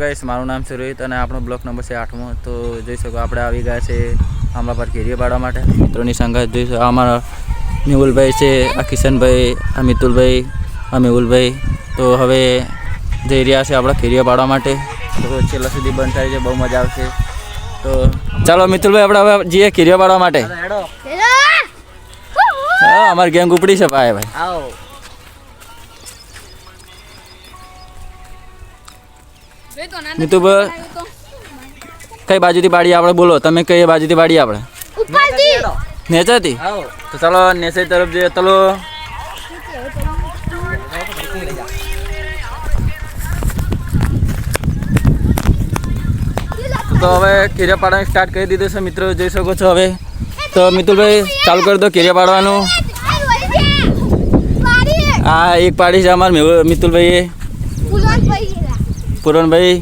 Guys મારું નામ છે રોહિત અને આપણો બ્લોક નંબર છે 8મો। તો જોઈ શકો આપણે આવી ગયા છે આંબા પર કેરીઓ પાડવા માટે મિત્રોની સંગાત જોઈ શકો અમારા મેહુલભાઈ છે આ કિશનભાઈ આ મિતુલભાઈ આ મેહુલભાઈ તો હવે જઈ રહ્યા છે આપણા કેરીઓ પાડવા માટે તો છેલ્લા સુધી બંધ થાય છે બહુ મજા આવશે તો ચાલો મિતુલભાઈ આપણે હવે જઈએ કેરીઓ પાડવા માટે હા અમારી ગેંગ ઉપડી છે ભાઈ આવો મિતુભાઈ કઈ બાજુથી પાડીએ આપણે બોલો તમે કઈ બાજુથી પાડીએ આપણે નેચાથી તો ચાલો નેચર તરફ જઈએ ચલો તો હવે કેરીયા પાડવાનું સ્ટાર્ટ કરી દીધું છે મિત્રો જોઈ શકો છો હવે તો મિતુલભાઈ ચાલુ કરી દો કેરીયા પાડવાનું હા એક પાડી છે અમારા મિતુલભાઈએ પૂરણભાઈ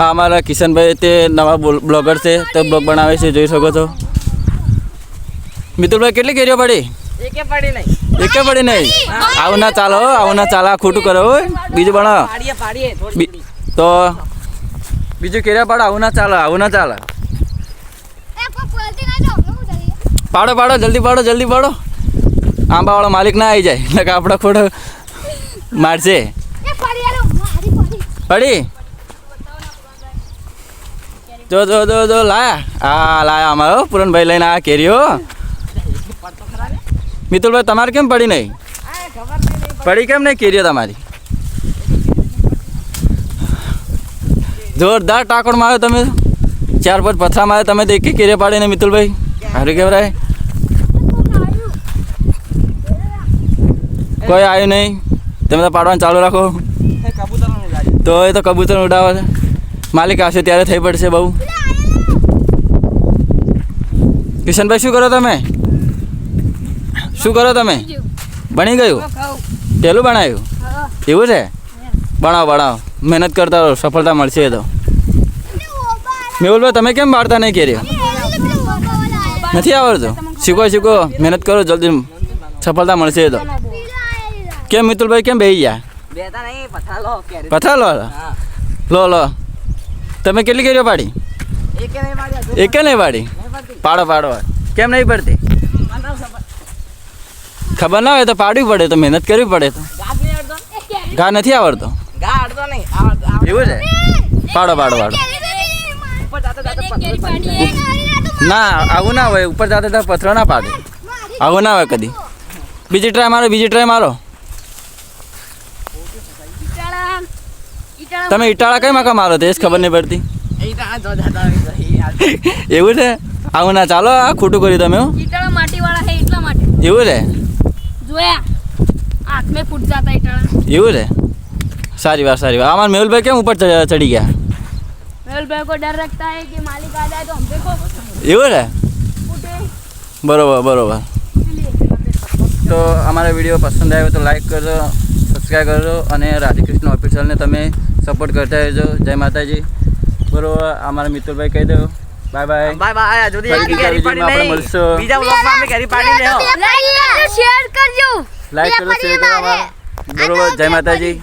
આ અમારા કિશનભાઈ તે નવા બ્લોગર છે તો બ્લોગ બનાવે છે જોઈ શકો છો મિતુલભાઈ કેટલી કેરીઓ પડી એકે પડી નહીં આવું ના ચાલો ખોટું કરો બીજું બનાવો તો બીજું કેરીયા પાડો આવું ના ચાલે પાડો જલ્દી પાડો આંબાવાળો માલિક ના આવી જાય એટલે કે આપણે ખોટો મારશે પડી જો લાયા અમારો પૂરણભાઈ લઈને આ કેરીઓ મિતુલભાઈ તમારે કેમ પડી નહીં પડી કેમ નહીં કેરીઓ તમારી જોરદાર ટાંકણ માર્યો તમે 4-5 પથરા માર્યો તમે તો એક કેરીઓ પાડીને મિતુલભાઈ સારું કહેવાય કોઈ આવ્યું નહીં તમે તો પાડવાનું ચાલુ રાખો તો એ તો કબૂતર ઉડાવે છે માલિક આવશે ત્યારે થઈ પડશે બહુ કિશનભાઈ શું કરો તમે બની ગયું પેલું બનાવ્યું એવું છે બનાવો મહેનત કરતા રહો સફળતા મળશે એ તો મેહુલભાઈ તમે કેમ પાડતા નહીં કેરીઓ નથી આવડતું શીખો મહેનત કરો જલ્દી સફળતા મળશે એ તો કેમ મિતુલભાઈ કેમ બેસી ગયા પથરા લો તમે કેટલી કેરીઓ પાડી એકે નહીં પાડી પાડો કેમ નહીં પડતી ખબર ના હોય તો પાડવી પડે તો મહેનત કરવી પડે તો ઘા નથી આવડતો એવું છે પાડો ના આવું ના હોય ઉપર જતા પથરો ના પાડે આવું ના હોય કદી બીજી ટ્રાય મારો તમે ઈટાળા કઈ માકા મારો તે ખબર નહીં પડતી એવું છે આવું ના ચાલો આ ખોટું કર્યું તમે ઈટાળા માટીવાળા છે એટલા માટે એવું છે જોયા હાથ મે ફૂટ જાતા ઈટાળા એવું છે સારી વાત અમારા મેહુલભાઈ કેમ ઉપર ચડી ગયા મેહુલભાઈ को डर रखता है कि मालिक आ जाए तो हमसे को એવું છે બરોબર તો અમારા વિડીયો પસંદ આવ્યો તો લાઈક કરજો સબસ્ક્રાઈબ કરજો અને રાધેકૃષ્ણ ઓફિશિયલને તમે સપોર્ટ કરતા રહેજો જય માતાજી બરોબર અમારા મિતુલભાઈ કહી દો બાય આપણે મળશું બીજા બ્લોગમાં અમે કેરી પાડી લેવો લાઈક કરજો શેર કરજો બરોબર જય માતાજી।